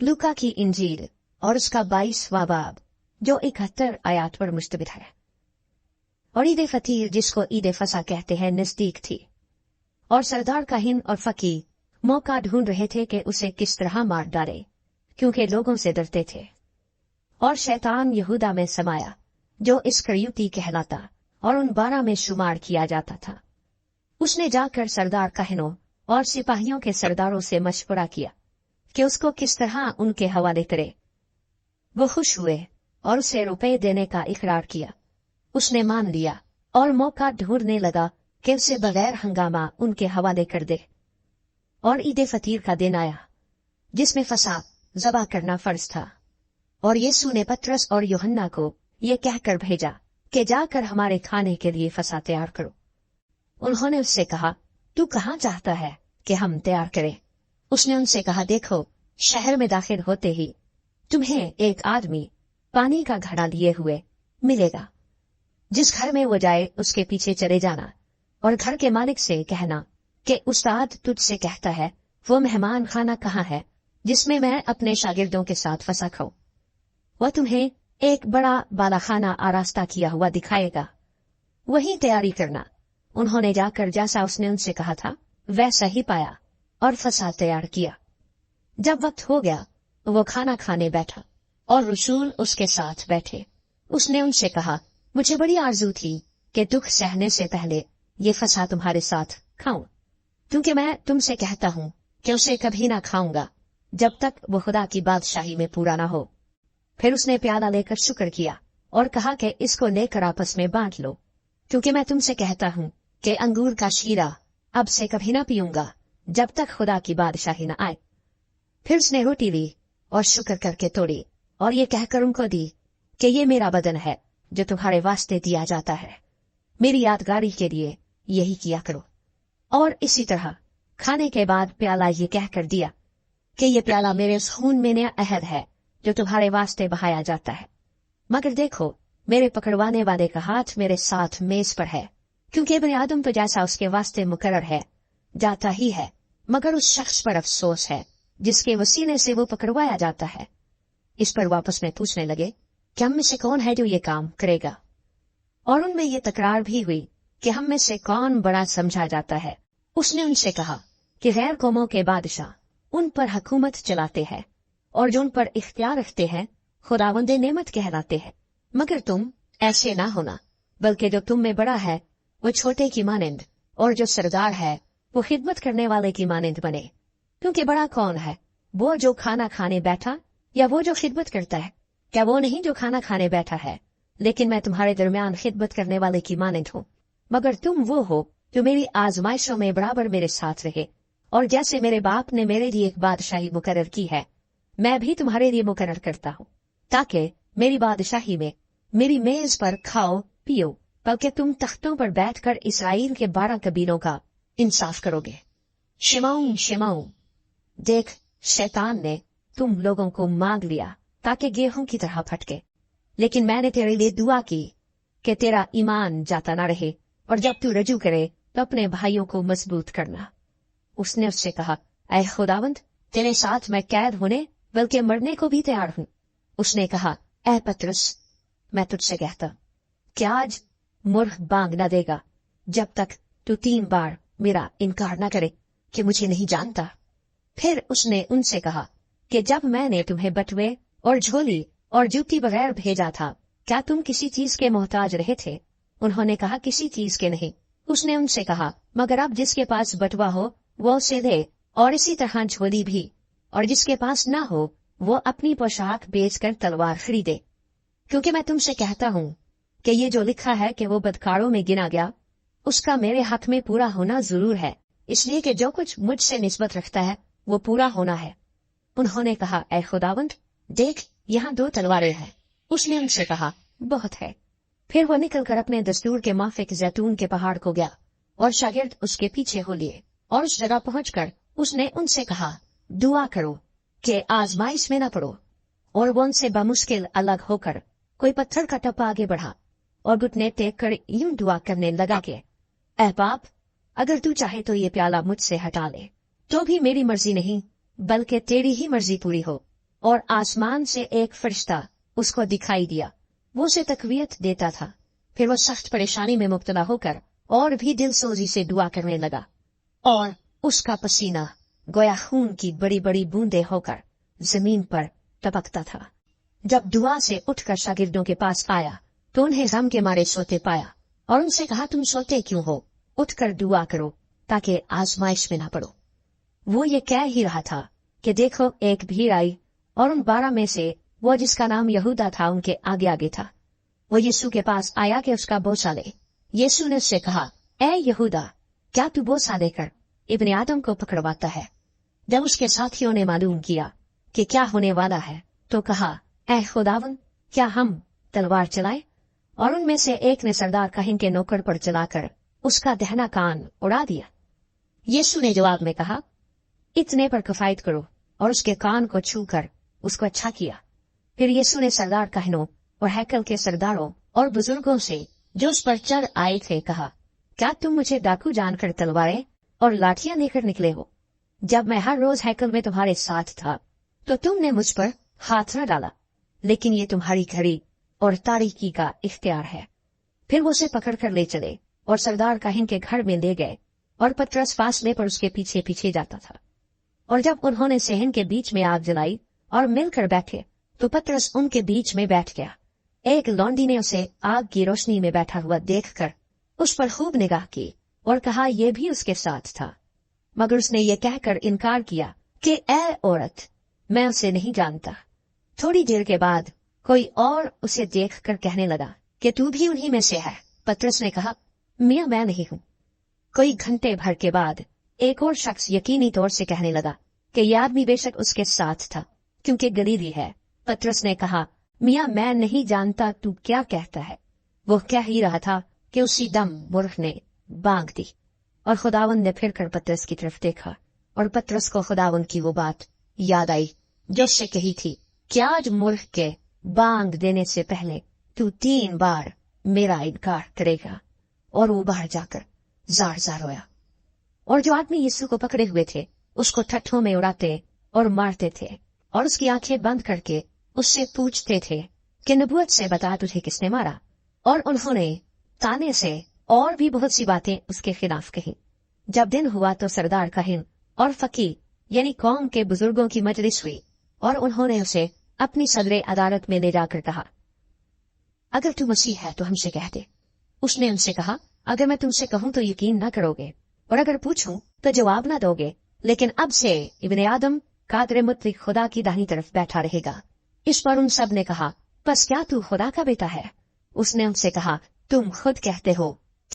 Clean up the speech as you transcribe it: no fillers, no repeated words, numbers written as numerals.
लूका की इंजील और उसका 22वां बाब जो 71 आयात पर मुश्तमिल है। और ईद फतीर जिसको ईद फसा कहते हैं नजदीक थी, और सरदार काहिन और फकीर मौका ढूंढ रहे थे कि उसे किस तरह मार डाले, क्योंकि लोगों से डरते थे। और शैतान यहूदा में समाया जो इस्करियोती कहलाता और उन 12 में शुमार किया जाता था। उसने जाकर सरदार काहिनों और सिपाहियों के सरदारों से मशवरा किया कि उसको किस तरह उनके हवाले करे। वो खुश हुए और उसे रुपए देने का इकरार किया। उसने मान लिया और मौका ढूंढने लगा कि उसे बगैर हंगामा उनके हवाले कर दे। और ईद फतीर का दिन आया जिसमें फसा ज़बा करना फर्ज था। और यीशु ने पतरस और यूहन्ना को ये कहकर भेजा कि जाकर हमारे खाने के लिए फसा तैयार करो। उन्होंने उससे कहा, तू कहाँ चाहता है कि हम तैयार करें? उसने उनसे कहा, देखो, शहर में दाखिल होते ही तुम्हें एक आदमी पानी का घड़ा लिए हुए मिलेगा। जिस घर में वो जाए उसके पीछे चले जाना और घर के मालिक से कहना कि उस्ताद तुझसे कहता है वो मेहमान खाना कहाँ है जिसमें मैं अपने शागिर्दों के साथ फसा खाऊं। वह तुम्हें एक बड़ा बालाखाना आरास्ता किया हुआ दिखाएगा, वहीं तैयारी करना। उन्होंने जाकर जैसा उसने उनसे कहा था वैसा ही पाया और फसा तैयार किया। जब वक्त हो गया वो खाना खाने बैठा और रसूल उसके साथ बैठे। उसने उनसे कहा, मुझे बड़ी आरज़ू थी कि दुख सहने से पहले ये फसा तुम्हारे साथ खाऊं, क्योंकि मैं तुमसे कहता हूं कि उसे कभी ना खाऊंगा जब तक वो खुदा की बादशाही में पूरा ना हो। फिर उसने प्याला लेकर शुक्र किया और कहा कि इसको लेकर आपस में बांट लो, क्योंकि मैं तुमसे कहता हूं कि अंगूर का शीरा अब से कभी ना पीऊंगा जब तक खुदा की बादशाही न आए। फिर उसने रोटी ली और शुक्र करके तोड़ी और ये कहकर उनको दी कि ये मेरा बदन है जो तुम्हारे वास्ते दिया जाता है, मेरी यादगारी के लिए यही किया करो। और इसी तरह खाने के बाद प्याला ये कहकर दिया कि ये प्याला मेरे उस खून में नया अहद है जो तुम्हारे वास्ते बहाया जाता है। मगर देखो, मेरे पकड़वाने वाले का हाथ मेरे साथ मेज पर है, क्योंकि इब्न आदम तो जैसा उसके वास्ते मुकर्रर है जाता ही है, मगर उस शख्स पर अफसोस है जिसके वसीले से वो पकड़वाया जाता है। इस पर वापस में पूछने लगे कि हम में से कौन है जो ये काम करेगा? और उनमें ये तकरार भी हुई कि हम में से कौन बड़ा समझा जाता है। उसने उनसे कहा कि गैर कौमों के बादशाह उन पर हुकूमत चलाते हैं और जो उन पर इख्तियार रखते हैं खुदावंदे नेमत कहलाते हैं। मगर तुम ऐसे ना होना, बल्कि जो तुम में बड़ा है वो छोटे की मानिंद और जो सरदार है वो खिदमत करने वाले की मानिंद बने। क्योंकि बड़ा कौन है, वो जो खाना खाने बैठा या वो जो खिदमत करता है? क्या वो नहीं जो खाना खाने बैठा है? लेकिन मैं तुम्हारे दरमियान खिदमत करने वाले की मानिंद हूँ। मगर तुम वो हो जो मेरी आजमाइशों में बराबर मेरे साथ रहे, और जैसे मेरे बाप ने मेरे लिए एक बादशाही मुकर्रर की है, मैं भी तुम्हारे लिए मुकर्रर करता हूँ, ताकि मेरी बादशाही में मेरी मेज पर खाओ पियो, बल्कि तुम तख्तों पर बैठकर इसराइल के 12 कबीलों का इंसाफ करोगे। शिमाऊं शिमाऊं, देख, शैतान ने तुम लोगों को मांग लिया ताकि गेहूं की तरह फटके, लेकिन मैंने तेरे लिए दुआ की कि तेरा ईमान जाता ना रहे, और जब तू रजू करे तो अपने भाइयों को मजबूत करना। उसने उससे कहा, ऐ खुदावंद, तेरे साथ मैं कैद होने बल्कि मरने को भी तैयार हूँ। उसने कहा, ऐ पतरस, मैं तुझसे कहता कि आज मुर्ग बांग न देगा जब तक तू 3 बार मेरा इनकार न करे कि मुझे नहीं जानता। फिर उसने उनसे कहा कि जब मैंने तुम्हें बटुए और झोली और जूती बगैर भेजा था, क्या तुम किसी चीज के मोहताज रहे थे? उन्होंने कहा, किसी चीज के नहीं। उसने उनसे कहा, मगर अब जिसके पास बटुआ हो वो उसे दे, और इसी तरह झोली भी, और जिसके पास न हो वो अपनी पोशाक बेचकर तलवार खरीदे। क्योंकि मैं तुमसे कहता हूँ कि ये जो लिखा है कि वो बदकारों में गिना गया, उसका मेरे हक में पूरा होना जरूर है, इसलिए कि जो कुछ मुझसे निस्बत रखता है वो पूरा होना है। उन्होंने कहा, ऐ खुदावंद, देख, यहाँ 2 तलवारें हैं। उसने उनसे कहा, बहुत है। फिर वो निकलकर अपने दस्तूर के माफिक जैतून के पहाड़ को गया और शागिर्द उसके पीछे हो लिए, और उस जगह पहुंचकर उसने उनसे कहा, दुआ करो कि आजमाइश में न पड़ो। और वो उनसे बामुश्किल अलग होकर कोई पत्थर का टप्पा आगे बढ़ा और घुटने टेक कर यूं दुआ करने लगा कि, ऐ बाप, अगर तू चाहे तो ये प्याला मुझसे हटा ले, तो भी मेरी मर्जी नहीं बल्कि तेरी ही मर्जी पूरी हो। और आसमान से एक फरिश्ता उसको दिखाई दिया। वो उसे तकवीत देता था। फिर वो सख्त परेशानी में मुब्तला होकर और भी दिलसोजी से दुआ करने लगा, और उसका पसीना गोया खून की बड़ी बड़ी बूंदें होकर जमीन पर टपकता था। जब दुआ से उठकर शागिर्दों के पास आया तो उन्हें गम के मारे सोते पाया और उनसे कहा, तुम सोते क्यों हो? उठकर दुआ करो ताकि आजमाइश में ना पड़ो। वो ये कह ही रहा था कि देखो, एक भीड़ आई और उन 12 में से वो जिसका नाम यहूदा था उनके आगे आगे था। वो यीशु के पास आया कि उसका बोसा ले। यीशु ने उससे कहा, ए यहूदा, क्या तू बोसा लेकर इब्ने आदम को पकड़वाता है? जब उसके साथियों ने मालूम किया कि क्या होने वाला है तो कहा, ए खुदावन, क्या हम तलवार चलाए? और उनमें से एक ने सरदार काहिन के नौकर पर चलाकर उसका दहना कान उड़ा दिया। यीशु ने जवाब में कहा, इतने पर किफायत करो, और उसके कान को छूकर उसको अच्छा किया। फिर यीशु ने सरदार काहिनों और हैकल के सरदारों और बुजुर्गों से जो उस पर चढ़ आए थे कहा, क्या तुम मुझे डाकू जानकर तलवारें और लाठियां लेकर निकले हो? जब मैं हर रोज हैकल में तुम्हारे साथ था तो तुमने मुझ पर हाथ न डाला, लेकिन ये तुम्हारी घड़ी और तारीकी का इख्तियार है। फिर वो उसे पकड़ कर ले चले और सरदार काहिन के घर में ले गए, और पतरस फासले पर उसके पीछे पीछे जाता था। और जब उन्होंने सहन के बीच में आग जलाई और मिलकर बैठे तो पतरस उनके बीच में बैठ गया। एक लौंडी ने उसे आग की रोशनी में बैठा हुआ देखकर उस पर खूब निगाह की और कहा, ये भी उसके साथ था। मगर उसने ये कहकर इनकार किया कि ए औरत, मैं उसे नहीं जानता। थोड़ी देर के बाद कोई और उसे देखकर कहने लगा कि तू भी उन्हीं में से है। पतरस ने कहा, मियां, मैं नहीं हूं। कोई घंटे भर के बाद एक और शख्स यकीनी तौर से कहने लगा कि यह आदमी बेशक उसके साथ था, क्योंकि गलीली है। पतरस ने कहा, मियां, मैं नहीं जानता, तू क्या कहता है? वो कह ही रहा था कि उसी दम मूर्ख ने बांग दी, और खुदावंद ने फिर कर पतरस की तरफ देखा, और पतरस को खुदावंद की वो बात याद आई जो उससे कही थी कि आज मूर्ख के बांग देने से पहले तू 3 बार मेरा इनकार करेगा। और वो बाहर जाकर जार जार रोया। और जो आदमी यीशु को पकड़े हुए थे उसको ठट्ठों में उड़ाते और मारते थे, और उसकी आंखें बंद करके उससे पूछते थे कि नबूवत से बता, तुझे किसने मारा? और उन्होंने ताने से और भी बहुत सी बातें उसके खिलाफ कही। जब दिन हुआ तो सरदार काहिन और फकीर यानी कौम के बुजुर्गों की मजलिस हुई, और उन्होंने उसे अपनी सदरे अदालत में ले जाकर कहा, अगर तू मसीह है तो हमसे कह दे। उसने उनसे कहा, अगर मैं तुमसे कहूं तो यकीन न करोगे, और अगर पूछूं तो जवाब न दोगे। लेकिन अब से इब्ने आदम कादरे मुतलिक खुदा की दाहिनी तरफ बैठा रहेगा। इस पर उन सब ने कहा, बस क्या तू खुदा का बेटा है? उसने उनसे कहा, तुम खुद कहते हो